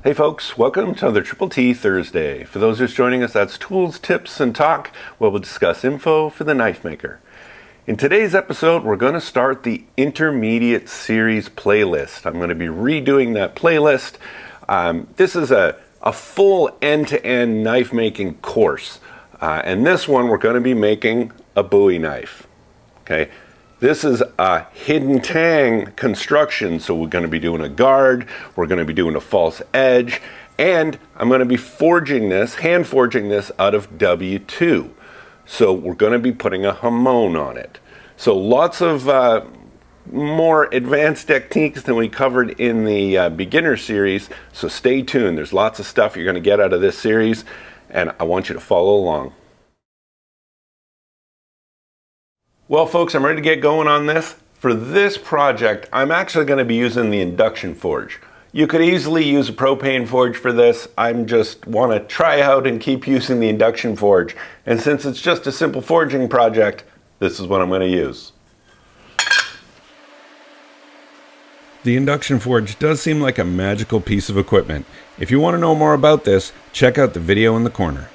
Hey folks, welcome to another Triple T Thursday. For those just joining us, that's tools, tips, and talk, where we'll discuss info for the knife maker. In today's episode, we're going to start the Intermediate Series playlist. I'm going to be redoing that playlist. This is a full end-to-end knife making course. And this one, we're going to be making a bowie knife. Okay. This is a hidden tang construction, so we're going to be doing a guard, we're going to be doing a false edge, and I'm going to be hand forging this out of W2. So we're going to be putting a hamon on it. So lots of more advanced techniques than we covered in the beginner series, so stay tuned. There's lots of stuff you're going to get out of this series, and I want you to follow along. Well, folks, I'm ready to get going on this. For this project, I'm actually going to be using the induction forge. You could easily use a propane forge for this. I just want to try out and keep using the induction forge. And since it's just a simple forging project, this is what I'm going to use. The induction forge does seem like a magical piece of equipment. If you want to know more about this, check out the video in the corner.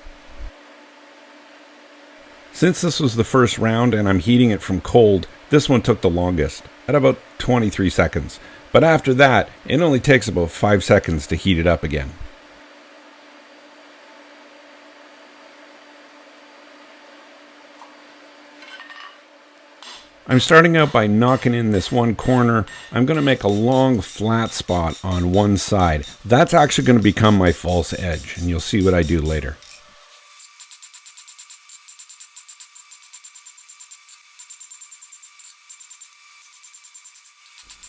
Since this was the first round and I'm heating it from cold, this one took the longest, at about 23 seconds. But after that, it only takes about 5 seconds to heat it up again. I'm starting out by knocking in this one corner. I'm going to make a long flat spot on one side. That's actually going to become my false edge, and you'll see what I do later.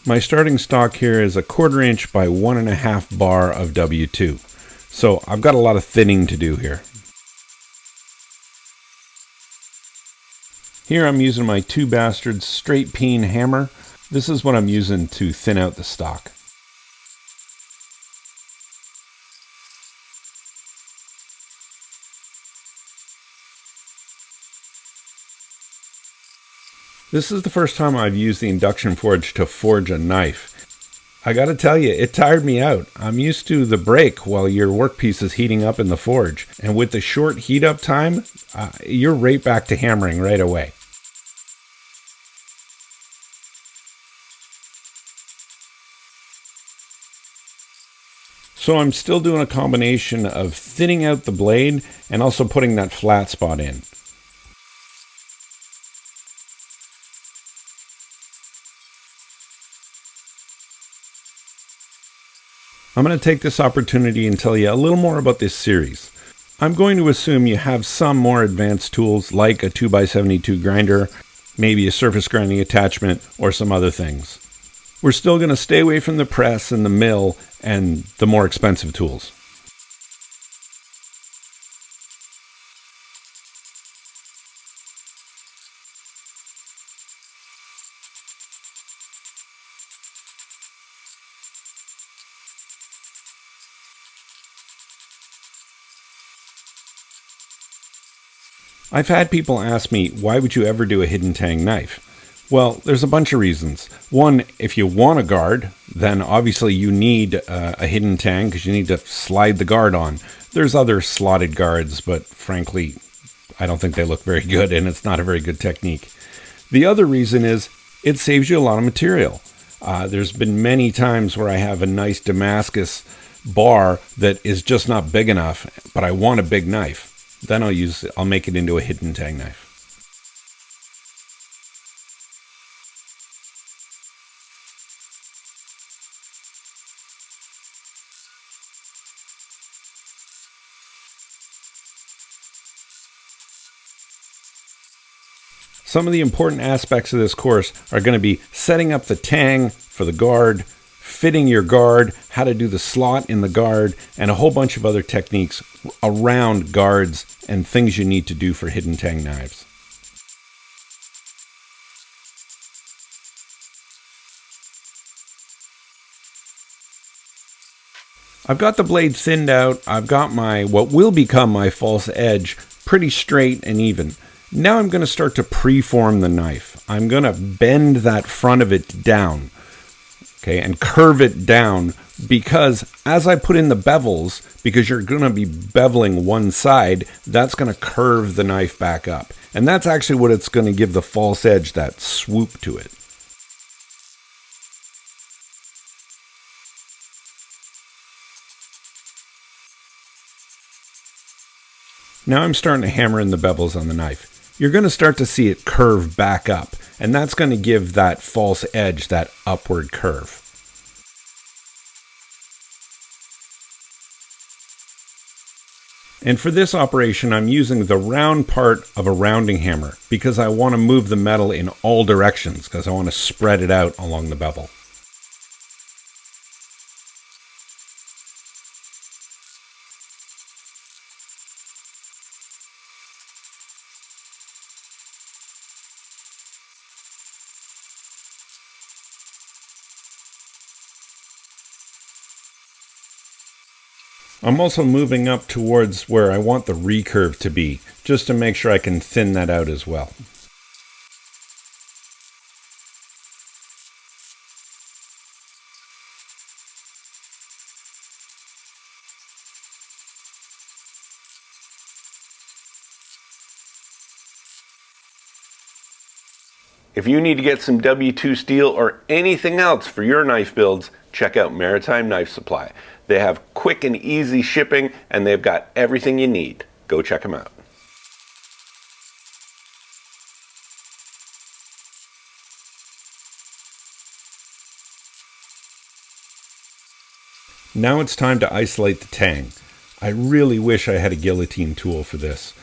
My starting stock here is a 1/4 inch by 1.5 bar of W2. So I've got a lot of thinning to do here. Here I'm using my Two Bastards straight peen hammer. This is what I'm using to thin out the stock. This is the first time I've used the induction forge to forge a knife. I gotta tell you, it tired me out. I'm used to the break while your workpiece is heating up in the forge. And with the short heat up time, you're right back to hammering right away. So I'm still doing a combination of thinning out the blade and also putting that flat spot in. I'm going to take this opportunity and tell you a little more about this series. I'm going to assume you have some more advanced tools like a 2x72 grinder, maybe a surface grinding attachment, or some other things. We're still going to stay away from the press and the mill and the more expensive tools. I've had people ask me, why would you ever do a hidden tang knife? Well, there's a bunch of reasons. One, if you want a guard, then obviously you need a hidden tang because you need to slide the guard on. There's other slotted guards, but frankly, I don't think they look very good and it's not a very good technique. The other reason is it saves you a lot of material. There's been many times where I have a nice Damascus bar that is just not big enough, but I want a big knife. Then I'll make it into a hidden tang knife. Some of the important aspects of this course are going to be setting up the tang for the guard, fitting your guard, how to do the slot in the guard, and a whole bunch of other techniques around guards and things you need to do for hidden tang knives. I've got the blade thinned out. I've got what will become my false edge pretty straight and even. Now I'm going to start to preform the knife. I'm going to bend that front of it down. okay, and curve it down, because as I put in the bevels, because you're going to be beveling one side, that's going to curve the knife back up. And that's actually what it's going to give the false edge, that swoop to it. Now I'm starting to hammer in the bevels on the knife. You're going to start to see it curve back up, and that's going to give that false edge, that upward curve. And for this operation, I'm using the round part of a rounding hammer because I want to move the metal in all directions, because I want to spread it out along the bevel. I'm also moving up towards where I want the recurve to be, just to make sure I can thin that out as well. If you need to get some W2 steel or anything else for your knife builds, check out Maritime Knife Supply. They have quick and easy shipping, and they've got everything you need. Go check them out. Now it's time to isolate the tang. I really wish I had a guillotine tool for this.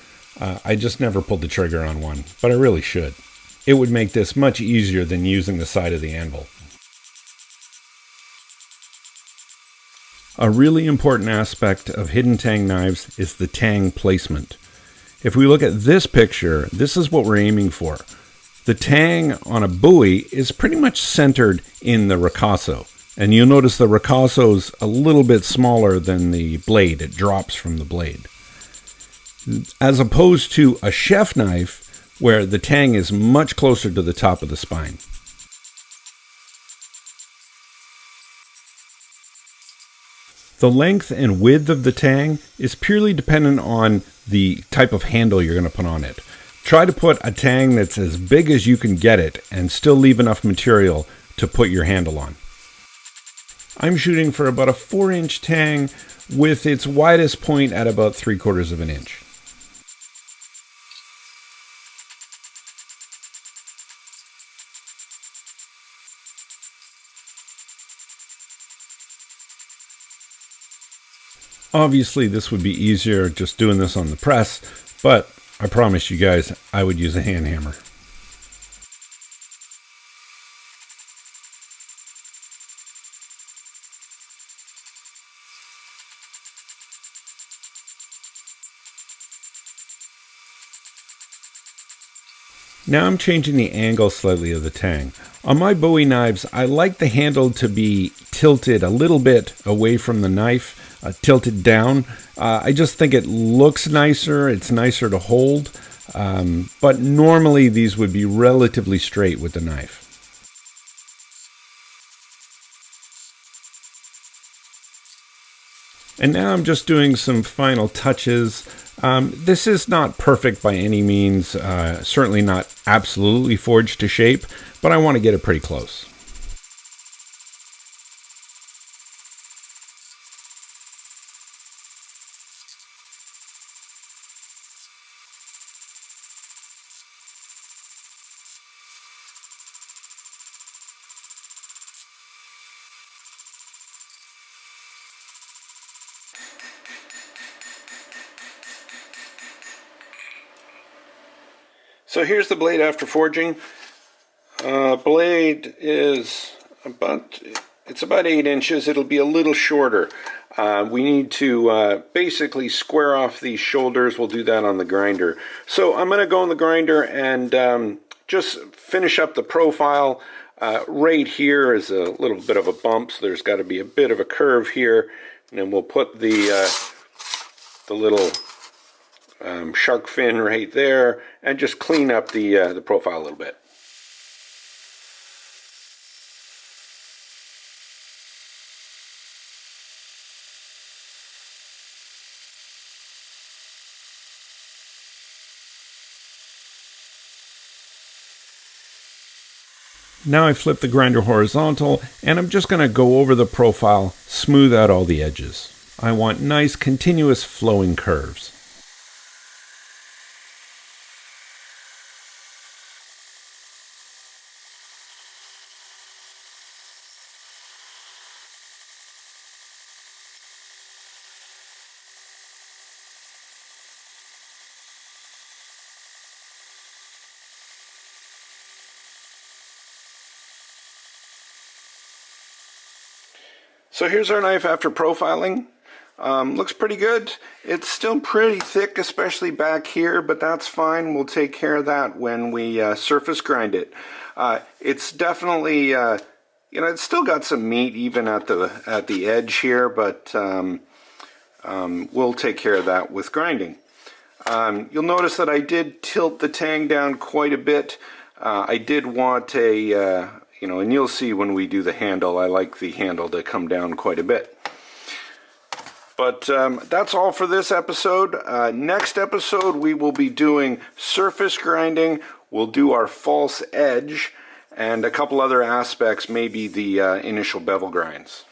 I just never pulled the trigger on one, but I really should. It would make this much easier than using the side of the anvil. A really important aspect of hidden tang knives is the tang placement. If we look at this picture, this is what we're aiming for. The tang on a bowie is pretty much centered in the ricasso. And you'll notice the ricasso's a little bit smaller than the blade. It drops from the blade. As opposed to a chef knife, where the tang is much closer to the top of the spine. The length and width of the tang is purely dependent on the type of handle you're going to put on it. Try to put a tang that's as big as you can get it and still leave enough material to put your handle on. I'm shooting for about a 4-inch tang with its widest point at about 3/4 of an inch. Obviously, this would be easier just doing this on the press, but I promise you guys I would use a hand hammer. Now I'm changing the angle slightly of the tang. On my bowie knives, I like the handle to be tilted a little bit away from the knife, tilted down. I just think it looks nicer, it's nicer to hold, but normally these would be relatively straight with the knife. And now I'm just doing some final touches. This is not perfect by any means, certainly not absolutely forged to shape, but I want to get it pretty close. So here's the blade after forging. Blade is about 8 inches. It'll be a little shorter. We need to basically square off these shoulders. We'll do that on the grinder. So I'm going to go on the grinder and just finish up the profile. Right here is a little bit of a bump, so there's got to be a bit of a curve here. And then we'll put the little shark fin right there and just clean up the profile a little bit. Now I flip the grinder horizontal, and I'm just going to go over the profile, smooth out all the edges. I want nice, continuous flowing curves. So here's our knife after profiling. Looks pretty good. It's still pretty thick, especially back here, but that's fine. We'll take care of that when we surface grind it. It's definitely, it's still got some meat even at the edge here, but we'll take care of that with grinding. You'll notice that I did tilt the tang down quite a bit. I did want and you'll see when we do the handle, I like the handle to come down quite a bit. But that's all for this episode. Next episode, we will be doing surface grinding. We'll do our false edge and a couple other aspects, maybe the initial bevel grinds.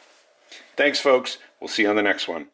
Thanks, folks. We'll see you on the next one.